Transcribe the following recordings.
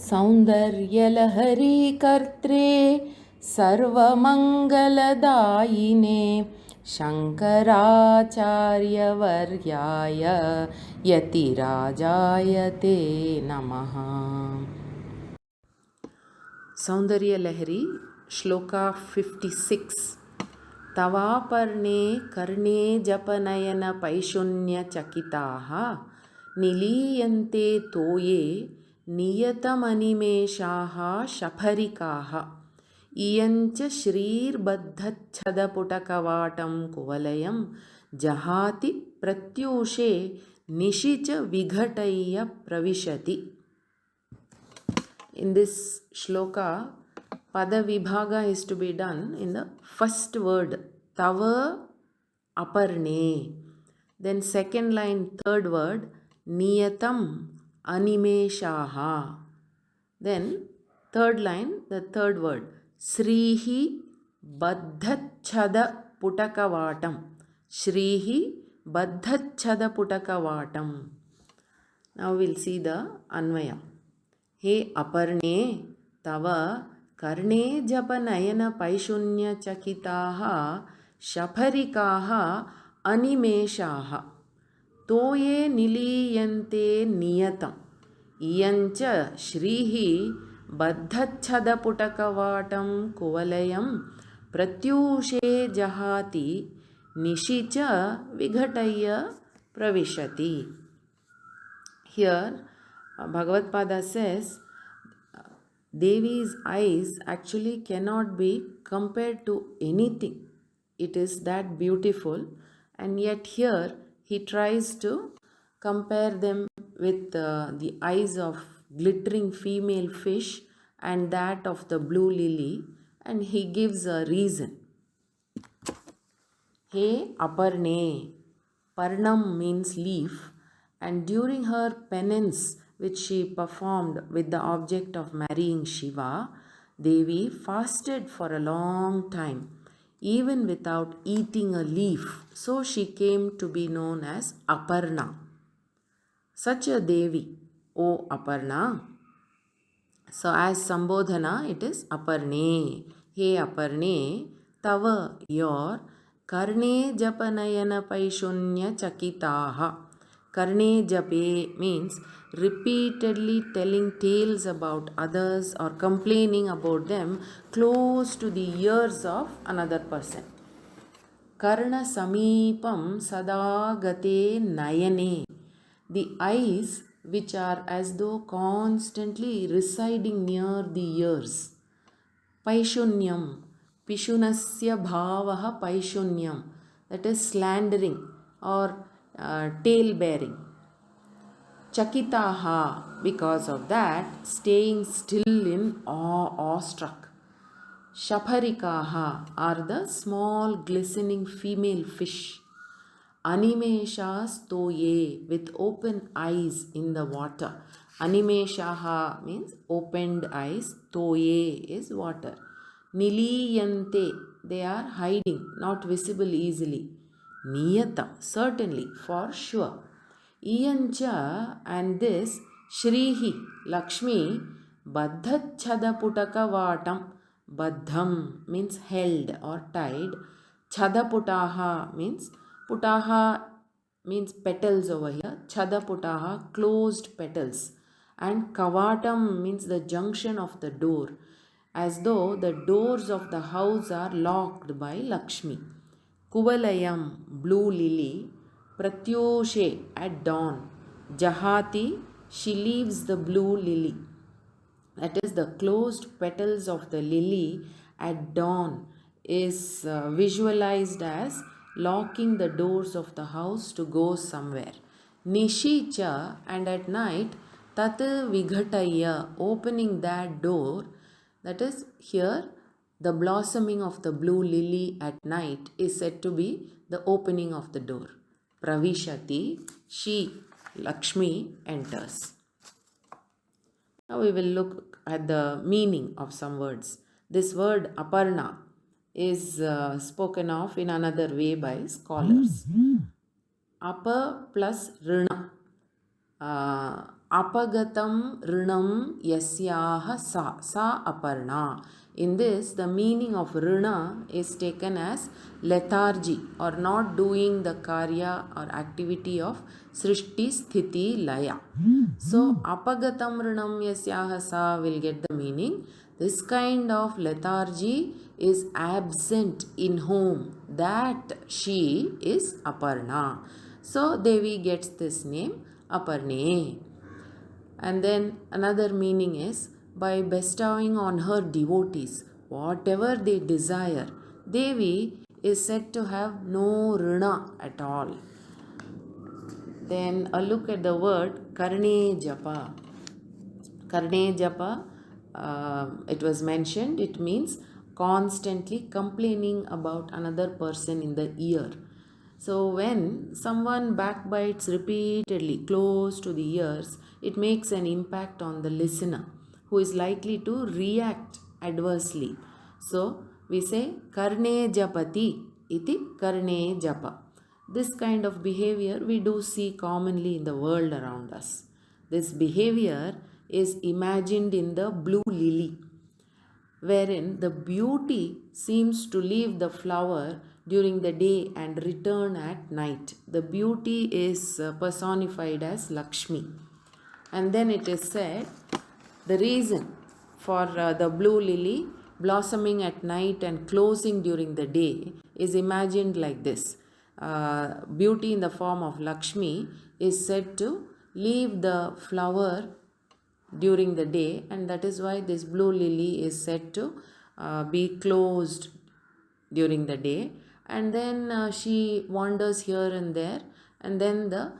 सौन्दर्यलहरी कर्त्रे सर्वमङ्गलदायिने शङ्कराचार्यवर्याय यतिराजाय ते नमः. Soundaryalahari Shloka 56. Tavaparne karne japanayana paishunya chakitaha niliyante toye niyatamanimeshaha shapharikaha iyancha shrirbadhachadaputakavatam kuvalayam jahati pratyushe nishicha vighataya pravishati. In this shloka, pada vibhaga is to be done in the first word, tava aparne. Then second line, third word, niyatam animeshaha. Then third line, the third word, srihi baddhachada putakavatam. Srihi baddhachada putakavatam. Now we'll see the anvaya. He aparne tava karne japa nayana paishunya chakitaha shapharikaha animeshaha toye niliyante niyatam iyancha shrihi baddhachada putakavatam kuvalayam pratyushe jahati nishicha vighataya pravishati. Here Bhagavad Pada says Devi's eyes actually cannot be compared to anything. It is that beautiful, and yet here he tries to compare them with the eyes of glittering female fish and that of the blue lily, and he gives a reason. He aparne. Parnam means leaf, and during her penance which she performed with the object of marrying Shiva, Devi fasted for a long time, even without eating a leaf. So she came to be known as Aparna. Such a Devi, O Aparna. So as Sambodhana, it is Aparne. Hey Aparne, Tava, your Karne Japanayana Paishunya Chakitaha. Karne Jape means repeatedly telling tales about others or complaining about them close to the ears of another person. Karna Samipam Sadagate Nayane. The eyes which are as though constantly residing near the ears. Paishunyam. Pishunasya bhavaha paishunyam. That is slandering or tale bearing. Chakitaha, because of that, staying still in awestruck. Shapharikaha are the small glistening female fish. Animeshas toye, with open eyes in the water. Animeshaha means opened eyes. Toye is water. Niliyante, they are hiding, not visible easily. Niyatam, certainly, for sure. Iyancha, and this Shrihi, Lakshmi, Baddhachadaputaka Baddham means held or tied. Chadaputaha means, Putaha means petals over here. Chadaputaha, closed petals. And Kavatam means the junction of the door, as though the doors of the house are locked by Lakshmi. Kuvalayam, blue lily. Pratyoshe, at dawn. Jahati, she leaves the blue lily. That is, the closed petals of the lily at dawn is visualized as locking the doors of the house to go somewhere. Nishicha, and at night, tat vighataya, opening that door. That is, here the blossoming of the blue lily at night is said to be the opening of the door. Pravishati, she, Lakshmi, enters. Now we will look at the meaning of some words. This word Aparna is spoken of in another way by scholars. Apa plus Rina. apagatam rinam yasyaha sa aparna. In this, the meaning of rina is taken as lethargy or not doing the karya or activity of srishti sthiti laya. So apagatam rinam yasyaha sa will get the meaning. This kind of lethargy is absent in whom, that she is Aparna. So Devi gets this name Aparne. And then another meaning is by bestowing on her devotees whatever they desire. Devi is said to have no rina at all. Then a look at the word Karne Japa. Karne Japa, it was mentioned, it means constantly complaining about another person in the ear. So when someone backbites repeatedly close to the ears, it makes an impact on the listener who is likely to react adversely. So we say Karne Japati iti Karne Japa. This kind of behavior we do see commonly in the world around us. This behavior is imagined in the blue lily, wherein the beauty seems to leave the flower during the day and return at night. The beauty is personified as Lakshmi. And then it is said the reason for the blue lily blossoming at night and closing during the day is imagined like this. Beauty in the form of Lakshmi is said to leave the flower during the day, and that is why this blue lily is said to be closed during the day, and then she wanders here and there, and then the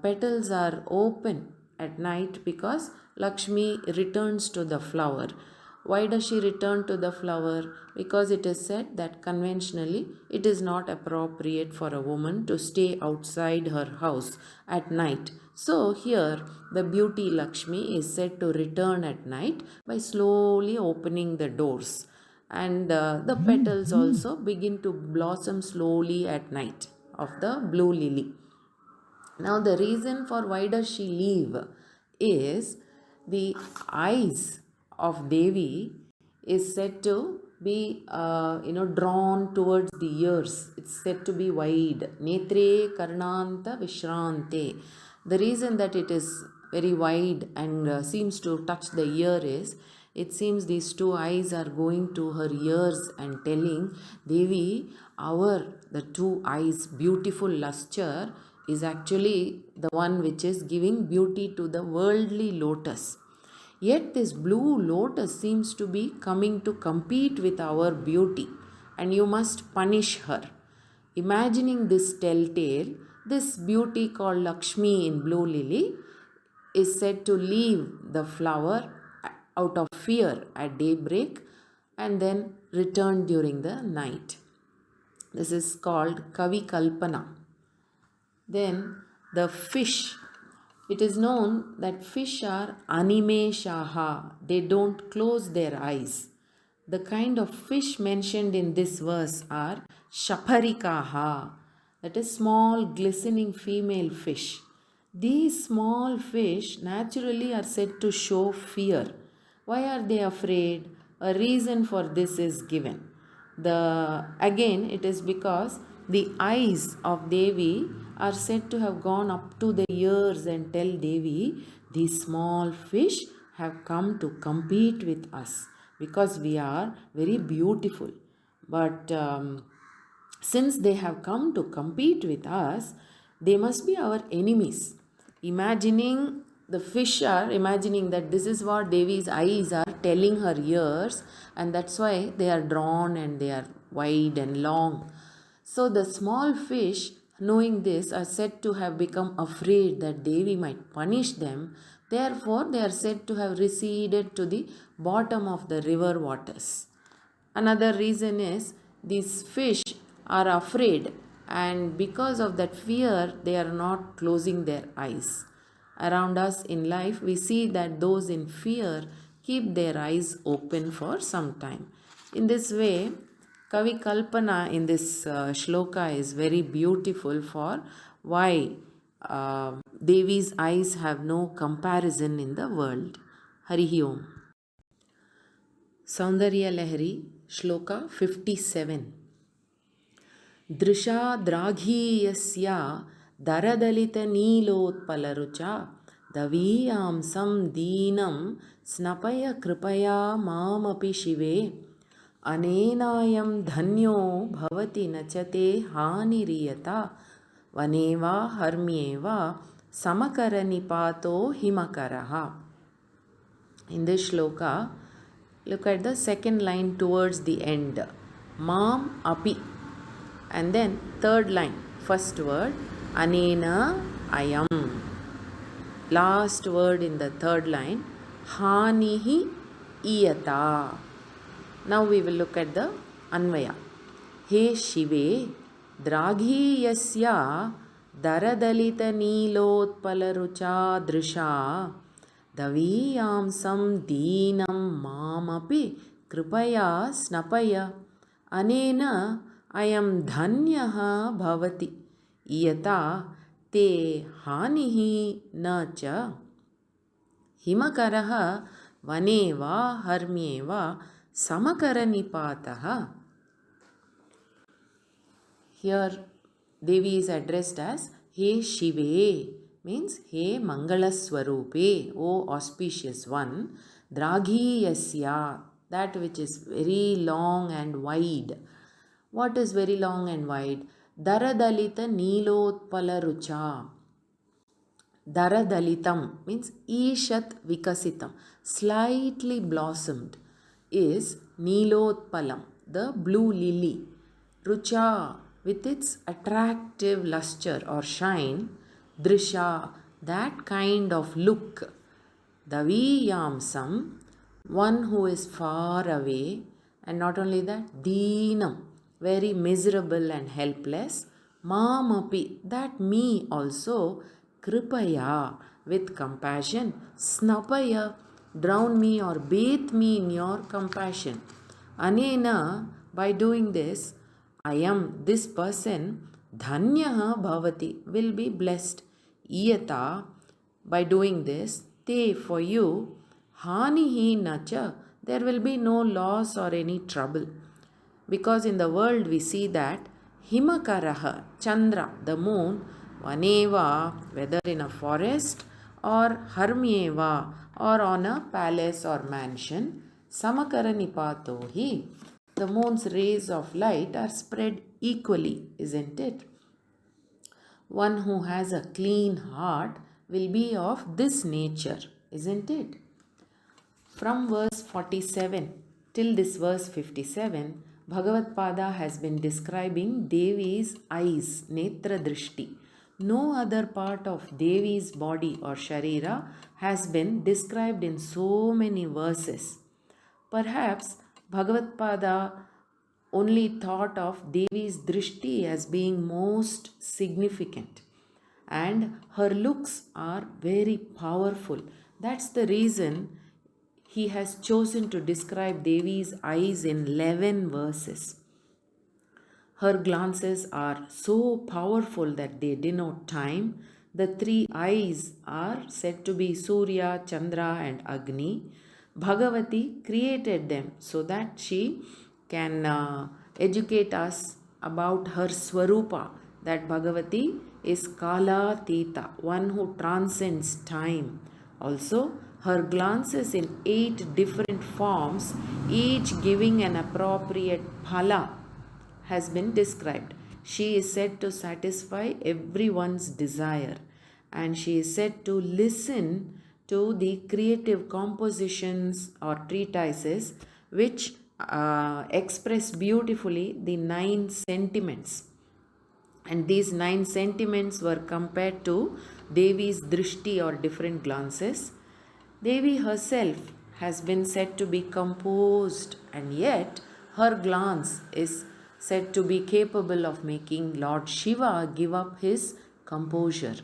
petals are open at night because Lakshmi returns to the flower. Why does she return to the flower? Because it is said that conventionally it is not appropriate for a woman to stay outside her house at night. So here the beauty Lakshmi is said to return at night by slowly opening the doors. And the petals also begin to blossom slowly at night of the blue lily. Now the reason for why does she leave is the eyes of Devi is said to be drawn towards the ears. It's said to be wide. Netre karnanta vishrante. The reason that it is very wide and seems to touch the ear is it seems these two eyes are going to her ears and telling Devi, the two eyes, beautiful lustre is actually the one which is giving beauty to the worldly lotus. Yet this blue lotus seems to be coming to compete with our beauty, and you must punish her. Imagining this telltale, this beauty called Lakshmi in blue lily is said to leave the flower out of fear at daybreak and then return during the night. This is called Kavi Kalpana. Then the fish. It is known that fish are animeshaha. They don't close their eyes. The kind of fish mentioned in this verse are shaparikaha. That is small glistening female fish. These small fish naturally are said to show fear. Why are they afraid? A reason for this is given. Again, it is because the eyes of Devi are said to have gone up to the ears and tell Devi, these small fish have come to compete with us because we are very beautiful. But since they have come to compete with us, they must be our enemies. The fish are imagining that this is what Devi's eyes are telling her ears, and that's why they are drawn and they are wide and long. So the small fish, knowing this, are said to have become afraid that Devi might punish them. Therefore, they are said to have receded to the bottom of the river waters. Another reason is these fish are afraid, and because of that fear, they are not closing their eyes. Around us in life, we see that those in fear keep their eyes open for some time. In this way, Kavi Kalpana in this shloka is very beautiful for why Devi's eyes have no comparison in the world. Harihi Om. Soundaryalahari Shloka 57. दृशा द्राघीयस्या दरदलितनीलोत्पलरुचा दवीयांसं दीनं स्नपय कृपया मामपि शिवे अनेनायं धन्यो भवति न च ते हानिरियता वने वा हर्म्ये वा समकरनिपातो हिमकरः. In this shloka, look at the second line towards the end. Mam api. And then third line, first word, anena ayam. Last word in the third line, hanihi iyata. Now we will look at the anvaya. He Shive, draghi yasya daradalita neelotpalarucha drisha daviyamsam deenam mamapi kripaya snapaya anena ayam dhanyah bhavati iyata te hanihi na cha himakaraha vane va harmye va samakaranipaatah. Here Devi is addressed as He Shive, means He Mangalaswarupe, O auspicious one, Draghi Yasya, that which is very long and wide. What is very long and wide? Daradalita Neelotpala Rucha. Daradalitam means Ishat Vikasitam, slightly blossomed, is Neelotpalam, the blue lily. Rucha, with its attractive luster or shine. Drisha, that kind of look. Daviyamsam, one who is far away, and not only that, Deenam, very miserable and helpless. Mamapi, that me also. Kripaya, with compassion. Snapaya, drown me or bathe me in your compassion. Anena, by doing this, I am this person, Dhanyaha Bhavati, will be blessed. Iyata, by doing this, te, for you, Hanihi Nacha, there will be no loss or any trouble. Because in the world we see that Himakaraha, Chandra, the moon, Vaneva, whether in a forest or Harmyeva, or on a palace or mansion, Samakaranipato, the moon's rays of light are spread equally, isn't it? One who has a clean heart will be of this nature, isn't it? From verse 47 till this verse 57, Bhagavad Pada has been describing Devi's eyes, Netra Drishti. No other part of Devi's body or Sharira has been described in so many verses. Perhaps Bhagavad Pada only thought of Devi's Drishti as being most significant, and her looks are very powerful. That's the reason he has chosen to describe Devi's eyes in 11 verses. Her glances are so powerful that they denote time. The three eyes are said to be Surya, Chandra, and Agni. Bhagavati created them so that she can educate us about her Swarupa, that Bhagavati is Kala Teta, one who transcends time. Also, her glances in 8 different forms, each giving an appropriate phala, has been described. She is said to satisfy everyone's desire, and she is said to listen to the creative compositions or treatises which express beautifully the 9 sentiments. And these 9 sentiments were compared to Devi's drishti or different glances. Devi herself has been said to be composed, and yet her glance is said to be capable of making Lord Shiva give up his composure.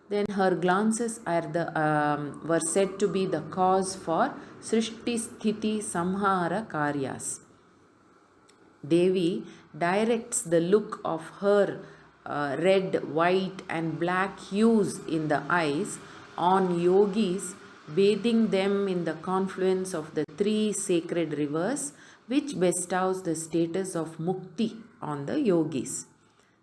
Then her glances were said to be the cause for Srishti Sthiti Samhara Karyas. Devi directs the look of her red, white, and black hues in the eyes on yogis, bathing them in the confluence of the three sacred rivers, which bestows the status of mukti on the yogis.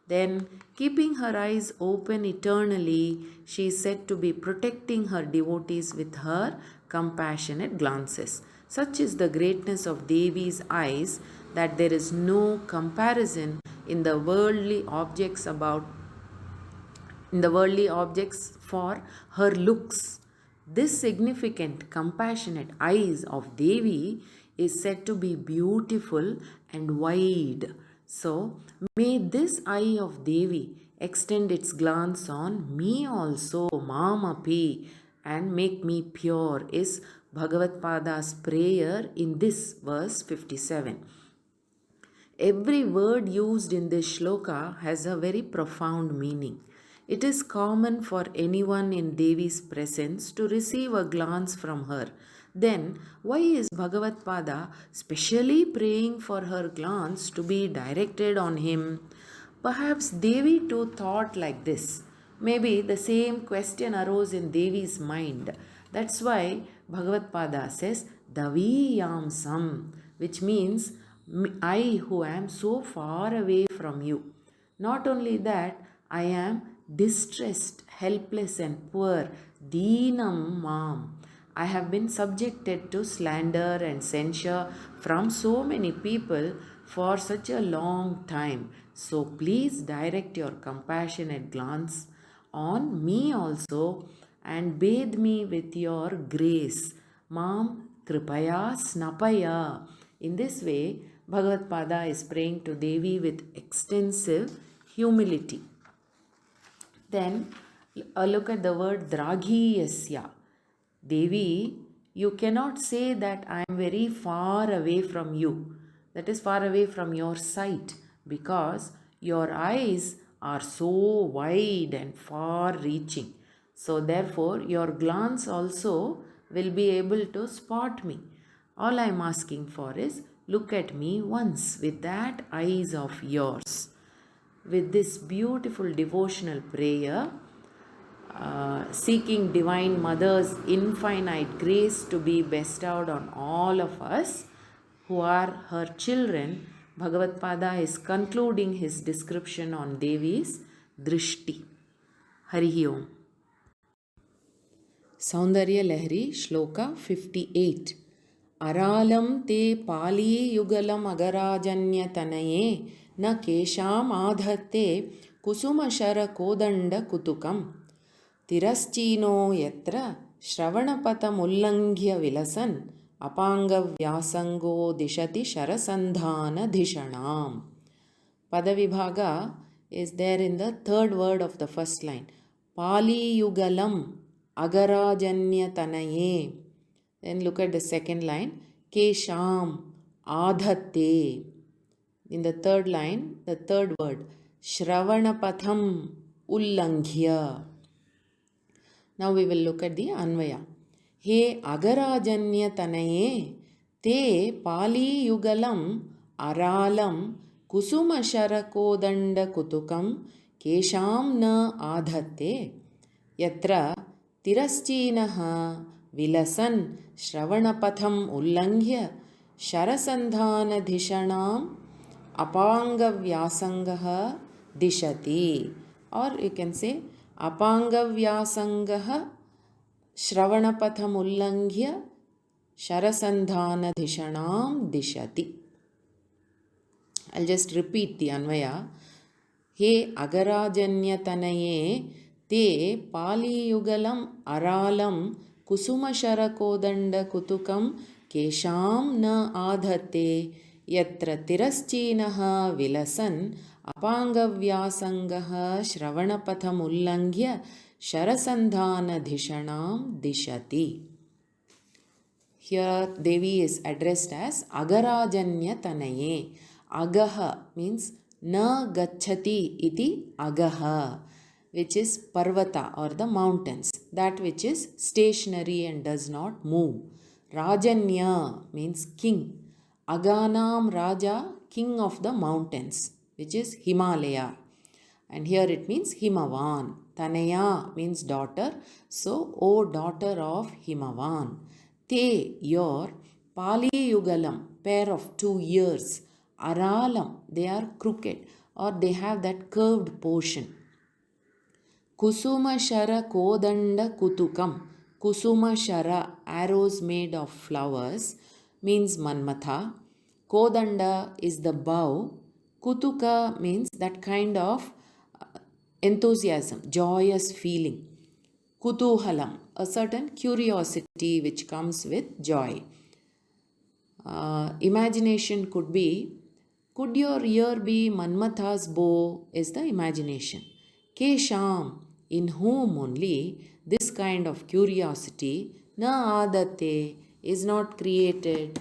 Then, keeping her eyes open eternally, she is said to be protecting her devotees with her compassionate glances. Such is the greatness of Devi's eyes that there is no comparison in the worldly objects for her looks. This significant, compassionate eyes of Devi is said to be beautiful and wide. So, may this eye of Devi extend its glance on me also, Mamapi, and make me pure, is Bhagavad Pada's prayer in this verse 57. Every word used in this shloka has a very profound meaning. It is common for anyone in Devi's presence to receive a glance from her. Then, why is Bhagavad Pada specially praying for her glance to be directed on him? Perhaps Devi too thought like this. Maybe the same question arose in Devi's mind. That's why Bhagavad Pada says, Daviyamsam, which means, I who am so far away from you. Not only that, I am distressed, helpless, and poor. Deenam Mam. I have been subjected to slander and censure from so many people for such a long time. So please direct your compassionate glance on me also and bathe me with your grace. Mam Kripaya Snapaya. In this way, Bhagavad Pada is praying to Devi with extensive humility. Then look at the word Dragiyasya. Devi, you cannot say that I am very far away from you. That is far away from your sight, because your eyes are so wide and far reaching. So therefore your glance also will be able to spot me. All I am asking for is, look at me once with that eyes of yours. With this beautiful devotional prayer, seeking Divine Mother's infinite grace to be bestowed on all of us who are her children, Bhagavad Pada is concluding his description on Devi's Drishti. Hari Om. Soundaryalahari Shloka 58. Aralam te pali yugalam agarajanyatanaye na kesham adhate kusumashara kodanda kutukam Tiraschino yatra shravanapathamullangya vilasan apangavyasango dishati sharasandhana dhishanam. Padavibhaga is there in the third word of the first line. Pali yugalam agarajanyatanaye. Then look at the second line. Kesham adhate. In the third line, the third word. Shravanapatham ullangya. Now we will look at the Anvaya. He agarajanya tanaye te pali yugalam aralam kusuma sharakodanda kutukam kesham na adhate yatra tiraschinaha vilasan shravanapatham ullangya sharasandhana dhishanam apangavyasangaha dishati. Or you can say apangavyasangaha shravanapatham sharasandhana dhishanam dishati. I'll just repeat the Anvaya. He agarajanyatanaye te pali yugalam aralam kusuma sharakodanda kutukam kesham na adhate yatra tiraschinaha vilasan apangavyasangaha shravanapatham sharasandhana dhishanam dishati. Here Devi is addressed as Agarajanya Tanaye. Agaha means na gachati iti agaha, which is parvata or the mountains, that which is stationary and does not move. Rajanya means king. Aganam Raja, king of the mountains, which is Himalaya. and here it means Himavan. Tanaya means daughter, so O daughter of Himavan. Te, your, Pali Yugalam, pair of 2 ears, Aralam, they are crooked or they have that curved portion. Kusuma Shara Kodanda Kutukam. Kusuma Shara, arrows made of flowers, means Manmatha. Kodanda is the bow. Kutuka means that kind of enthusiasm, joyous feeling. Kutuhalam, a certain curiosity which comes with joy. Imagination could be, could your ear be Manmatha's bow, is the imagination. Kesham, in whom only this kind of curiosity, na adate, is not created.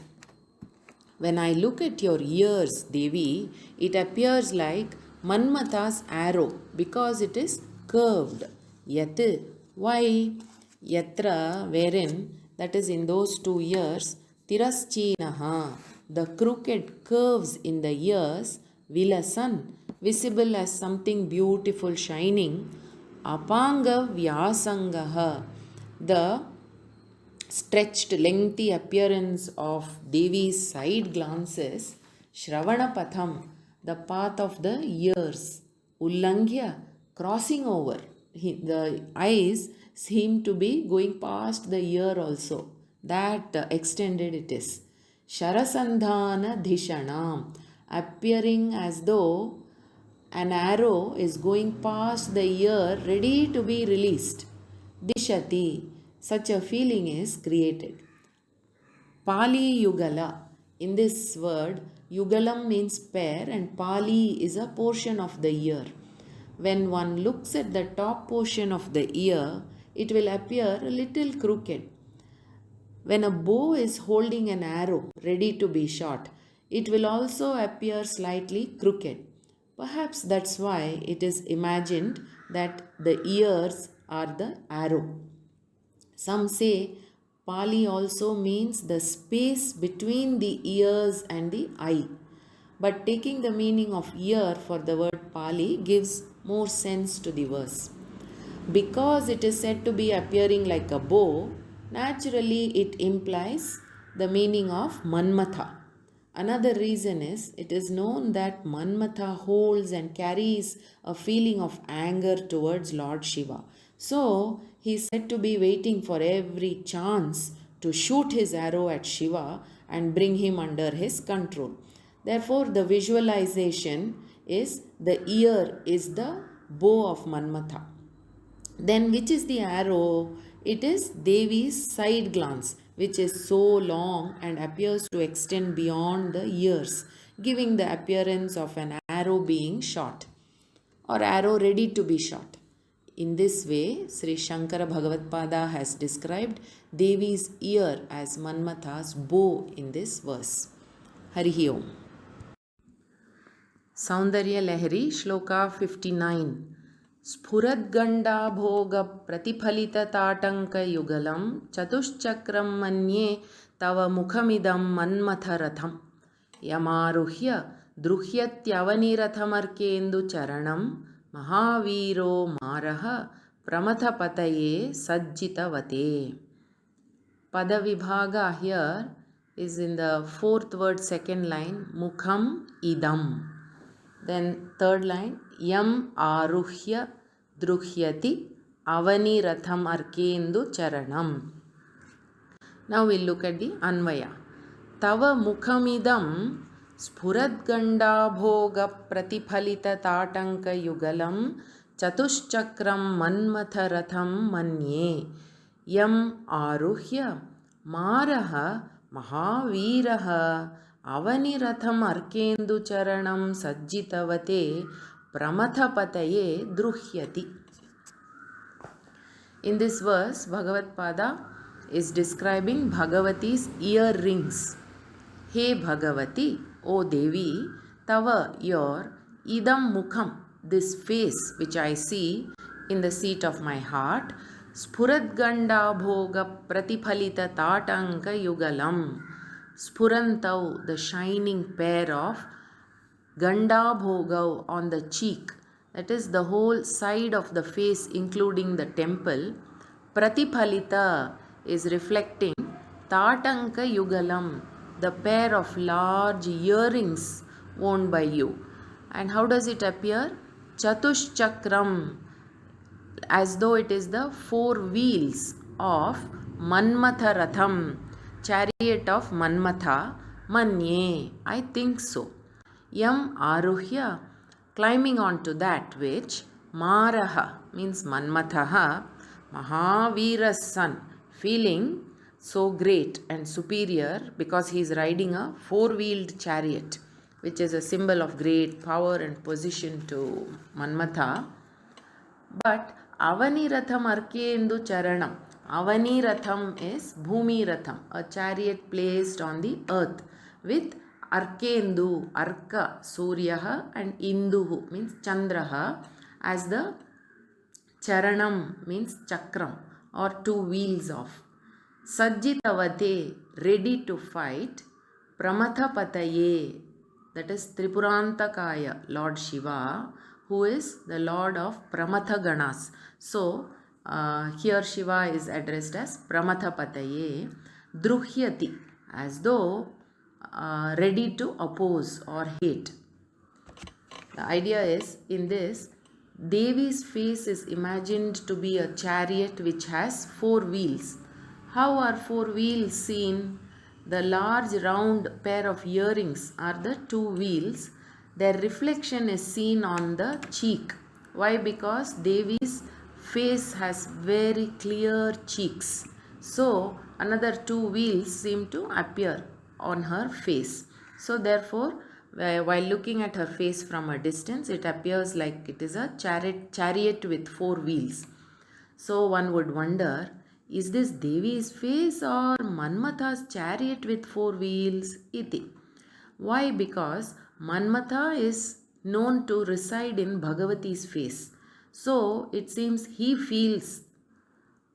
When I look at your ears, Devi, it appears like Manmatha's arrow because it is curved. Yat, why? Yatra, wherein, that is in those 2 ears, Tiraschinaha, the crooked curves in the ears, Vilasan, visible as something beautiful shining, Apanga Vyasangaha, the stretched, lengthy appearance of Devi's side glances, Shravana Patham, the path of the ears, Ullangya, crossing over. The eyes seem to be going past the ear also. That extended it is. Sharasandhana Dhishanam, appearing as though an arrow is going past the ear ready to be released. Dishati, such a feeling is created. Pali Yugala, in this word, Yugalam means pair and Pali is a portion of the ear. When one looks at the top portion of the ear, it will appear a little crooked. When a bow is holding an arrow ready to be shot, it will also appear slightly crooked. Perhaps that's why it is imagined that the ears are the arrow. Some say Pali also means the space between the ears and the eye. But taking the meaning of ear for the word Pali gives more sense to the verse. Because it is said to be appearing like a bow, naturally it implies the meaning of Manmatha. Another reason is it is known that Manmatha holds and carries a feeling of anger towards Lord Shiva. So he is said to be waiting for every chance to shoot his arrow at Shiva and bring him under his control. Therefore, the visualization is the ear is the bow of Manmatha. Then which is the arrow? It is Devi's side glance, which is so long and appears to extend beyond the ears, giving the appearance of an arrow being shot or arrow ready to be shot. In this way, Sri Shankara Bhagavatpada has described Devi's ear as Manmatha's bow in this verse. Harihi Om. Soundaryalahari Shloka 59. स्फुरद्गण्डाभोगप्रतिफलितताटङ्कयुगलं चतुश्चक्रं मन्ये तव मुखमिदं मन्मथरथं यमारुह्य द्रुह्यत्यवनिरथमर्केन्दुचरणं महावीरो मारः प्रमथपतये सज्जितवते. Padavibhaga here is in the 4th word, 2nd line, mukham idam. Then 3rd line, yam aruhya druhyati avani ratham arkendu charanam. Now we'll look at the Anvaya. Tava mukhamidam sphuradganda bhoga pratiphalita tatanka yugalam chatushchakram manmatha ratham manye yam aruhya maraha mahaviraha avani-ratham arkendu charanam sajjitavate pramathapataye druhyati. In this verse, Bhagavatpada is describing Bhagavati's earrings. Hey Bhagavati, O Devi, Tava, your, Idam Mukham, this face which I see in the seat of my heart, Spuradganda Bhoga Pratiphalita Tatanka Yugalam, Spurantau, the shining pair of Ganda Bhogav on the cheek, that is the whole side of the face including the temple. Pratiphalita is reflecting Tatanka Yugalam, the pair of large earrings worn by you. And how does it appear? Chatushchakram, as though it is the four wheels of Manmatha Ratham, chariot of Manmatha. Manye, I think so. Yam Aruhya, climbing onto that which Maraha means Manmathaha, Mahavira's son, feeling so great and superior because he is riding a four-wheeled chariot, which is a symbol of great power and position to Manmatha. But Avaniratham Arkendu Charanam. Avaniratham is Bhumi Ratham, a chariot placed on the earth with Arkendu, Arka, Suryaha, and Induhu means Chandraha as the Charanam means Chakram or two wheels of. Sajjitavate, ready to fight. Pramathapataye, that is Tripurantakaya, Lord Shiva, who is the Lord of Pramatha Ganas. So, here Shiva is addressed as Pramathapataye. Druhyati, as though ready to oppose or hate. The idea is, in this, Devi's face is imagined to be a chariot which has four wheels. How are four wheels seen? The large round pair of earrings are the two wheels. Their reflection is seen on the cheek. Why? Because Devi's face has very clear cheeks. So, another two wheels seem to appear on her face. So, therefore, while looking at her face from a distance, it appears like it is a chariot with four wheels. So, one would wonder, is this Devi's face or Manmatha's chariot with four wheels? Iti. Why? Because Manmatha is known to reside in Bhagavati's face. So, it seems he feels,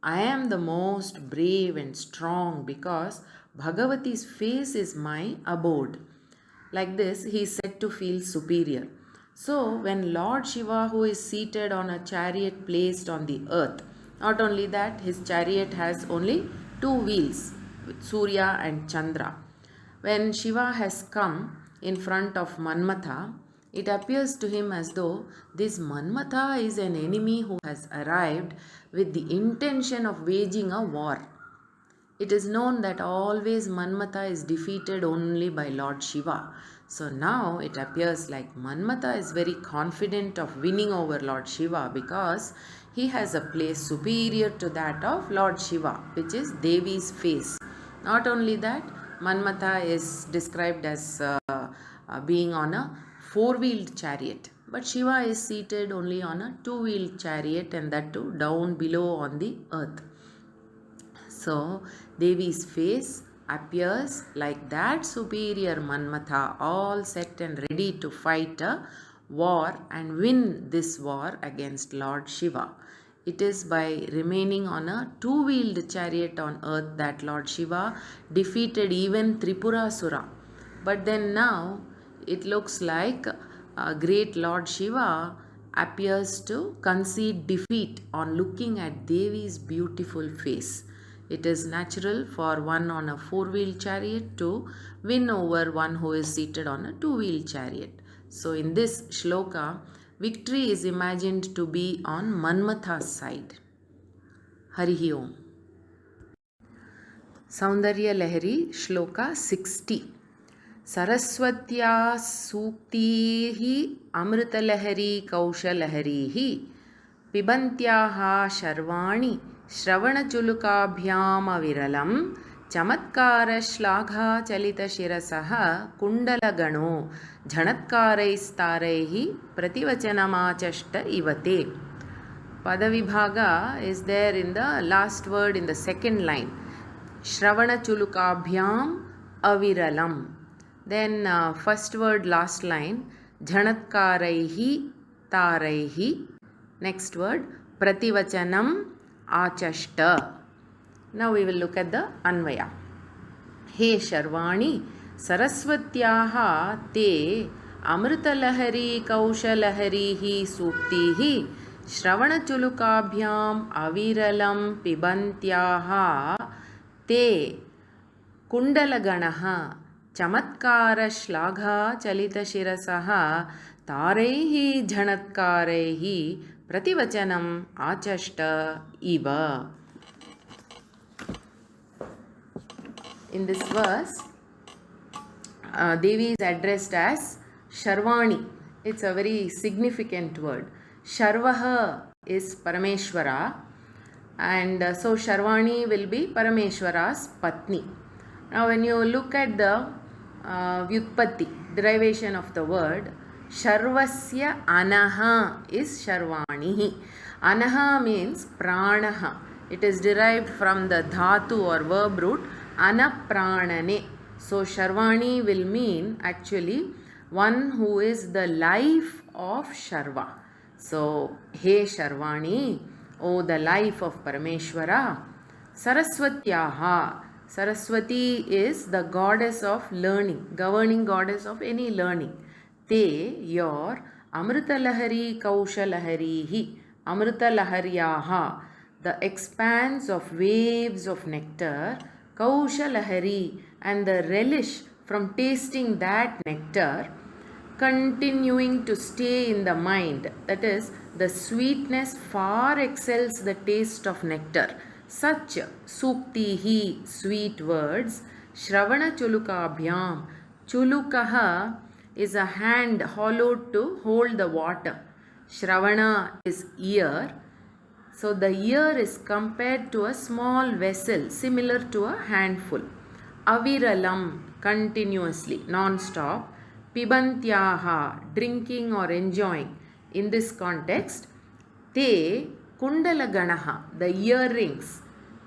I am the most brave and strong because Bhagavati's face is my abode. Like this, he is said to feel superior. So, when Lord Shiva, who is seated on a chariot placed on the earth, not only that, his chariot has only two wheels, with Surya and Chandra. When Shiva has come in front of Manmatha, it appears to him as though this Manmatha is an enemy who has arrived with the intention of waging a war. It is known that always Manmatha is defeated only by Lord Shiva. So now it appears like Manmatha is very confident of winning over Lord Shiva because he has a place superior to that of Lord Shiva, which is Devi's face. Not only that, Manmatha is described as being on a four-wheeled chariot. But Shiva is seated only on a two-wheeled chariot, and that too down below on the earth. So, Devi's face appears like that superior Manmatha, all set and ready to fight a war and win this war against Lord Shiva. It is by remaining on a two-wheeled chariot on earth that Lord Shiva defeated even Tripurasura. But then now it looks like great Lord Shiva appears to concede defeat on looking at Devi's beautiful face. It is natural for one on a four-wheeled chariot to win over one who is seated on a two-wheeled chariot. So in this shloka, victory is imagined to be on Manmatha's side. Harihi Om. Soundaryalahari Shloka 60. Saraswatya Suktihi Amritalahari Kaushalaharihi Pibantyaha Sharvani Shravanachulukabhyam Aviralam Chamatkara Shlagha Chalita Shirasaha Kundalagano Jhanatkaraistarehi Prativachanamachashta Ivate. Padavibhaga is there in the last word in the second line. Shravanachulukabhyam Aviralam. Then first word last line. Jhanatkaraihi Taraihi. Next word Prativachanam Achashta. Now we will look at the Anvaya. He Sharvani Saraswatyaha te Amritalahari Kaushalaharihi Suktihi Shravanachulukabhyam Aviralam Pibantyaha Te Kundalaganaha Chamatkara Shlagha Chalita Shirasaha Tarehi Jhanatkarehi Prativachanam Achashta Iva. In this verse, Devi is addressed as Sharvani. It's a very significant word. Sharvaha is Parameshwara, and so Sharvani will be Parameshwara's Patni. Now when you look at the Vyutpatti, derivation of the word, Sharvasya Anaha is Sharvanihi. Anaha means Pranaha. It is derived from the Dhatu or verb root Anapranane. So Sharvani will mean actually one who is the life of Sharva. So, He Sharvani, O the life of Parameshwara. Saraswatyaha. Saraswati is the goddess of learning, governing goddess of any learning. Te, your Amritalahari Kaushalaharihi. Amritalahariyaha, the expanse of waves of nectar. Kaushalahari, and the relish from tasting that nectar, continuing to stay in the mind. That is, the sweetness far excels the taste of nectar. Such suktihi, sweet words. Shravana chulukabhyam. Chulukaha is a hand hollowed to hold the water. Shravana is ear. So the ear is compared to a small vessel similar to a handful. Aviralam, continuously, non-stop. Pibantyaha, drinking or enjoying. In this context, te kundalaganaha, the earrings.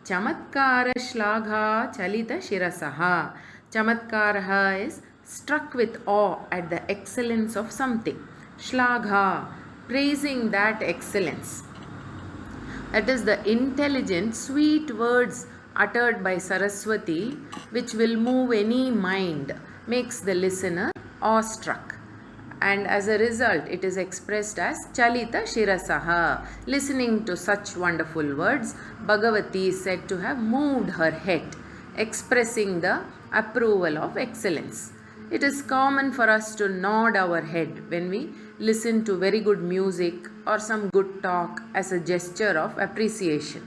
Chamatkara shlagha chalita shirasaha. Chamatkaraha is struck with awe at the excellence of something. Shlagha, praising that excellence. That is the intelligent, sweet words uttered by Saraswati, which will move any mind, makes the listener awestruck. And as a result, it is expressed as Chalita Shirasaha. Listening to such wonderful words, Bhagavati is said to have moved her head, expressing the approval of excellence. It is common for us to nod our head when we listen to very good music or some good talk as a gesture of appreciation.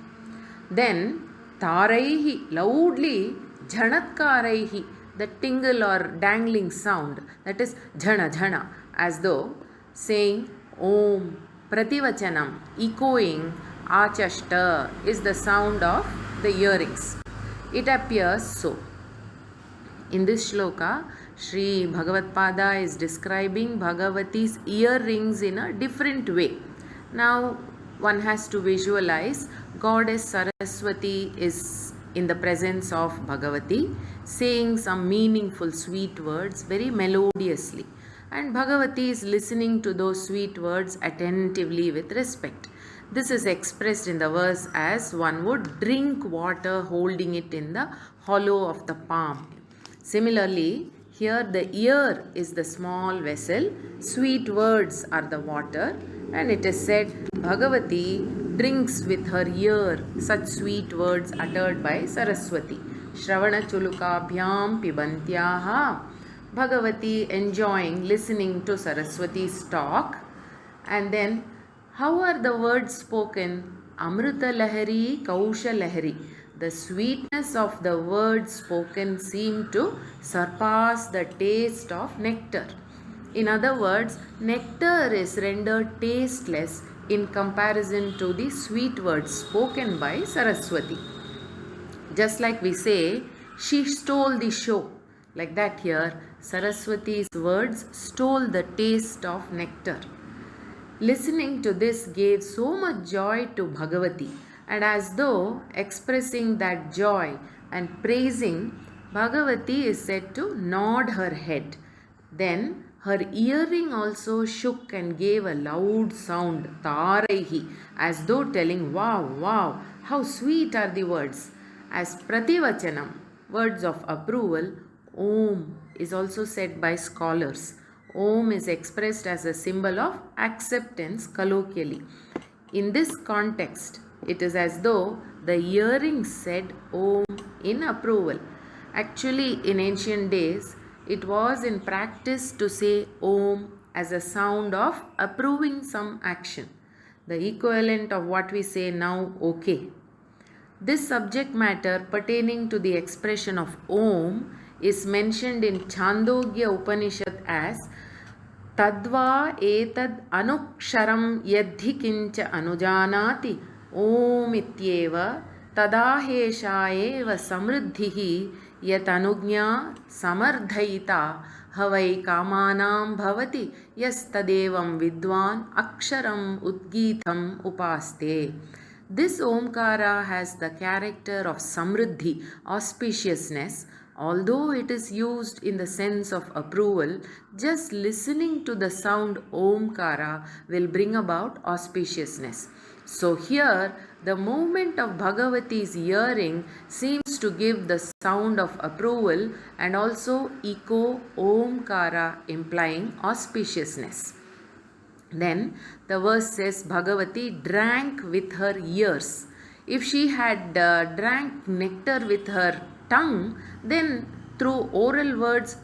Then, Taraihi, loudly, Jhanatkaraihi, the tingle or dangling sound, that is Jhana Jhana, as though saying Om, Prativachanam, echoing Achashta is the sound of the earrings. It appears so. In this shloka, Sri Bhagavatpada is describing Bhagavati's earrings in a different way. Now, one has to visualize Goddess Saraswati is in the presence of Bhagavati, saying some meaningful sweet words very melodiously. And Bhagavati is listening to those sweet words attentively with respect. This is expressed in the verse as one would drink water holding it in the hollow of the palm. Similarly, here the ear is the small vessel, sweet words are the water, and it is said Bhagavati drinks with her ear such sweet words uttered by Saraswati. Shravana chulukabhyam pibantyaha. Bhagavati enjoying listening to Saraswati's talk. And then, how are the words spoken? Amrita lahari, kausha lahari. The sweetness of the words spoken seem to surpass the taste of nectar. In other words, nectar is rendered tasteless in comparison to the sweet words spoken by Saraswati. Just like we say, she stole the show. Like that here, Saraswati's words stole the taste of nectar. Listening to this gave so much joy to Bhagavati, and as though expressing that joy and praising, Bhagavati is said to nod her head. Then her earring also shook and gave a loud sound, Taraihi, as though telling, wow, wow, how sweet are the words. As Prativachanam, words of approval, Om is also said by scholars. Om is expressed as a symbol of acceptance colloquially. In this context, it is as though the hearing said Om in approval. Actually, in ancient days, it was in practice to say Om as a sound of approving some action, the equivalent of what we say now, okay. This subject matter pertaining to the expression of Om is mentioned in Chandogya Upanishad as Tadva etad anuksharam yadhi kincha anujanati Om ityeva tadahesha eva samriddhihi yat anugnya samardhaita havai kamanam bhavati yas tadevam vidwan aksharam udgitham upaste. This Omkara has the character of samriddhi, auspiciousness. Although it is used in the sense of approval, just listening to the sound Omkara will bring about auspiciousness. So here, the movement of Bhagavati's hearing seems to give the sound of approval and also echo Omkara, implying auspiciousness. Then the verse says Bhagavati drank with her ears. If she had drank nectar with her tongue, then through oral words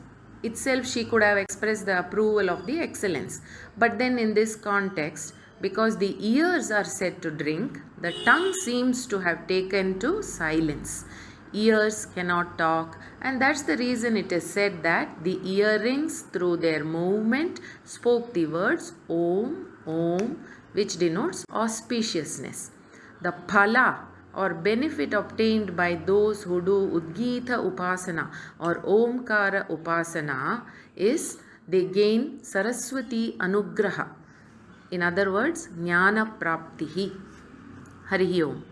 itself she could have expressed the approval of the excellence. But then in this context, because the ears are said to drink, the tongue seems to have taken to silence. Ears cannot talk, and that's the reason it is said that the earrings through their movement spoke the words Om, Om, which denotes auspiciousness. The phala or benefit obtained by those who do Udgita Upasana or Omkara Upasana is they gain Saraswati Anugraha. In other words, Jnana Praptihi. Harihi Om.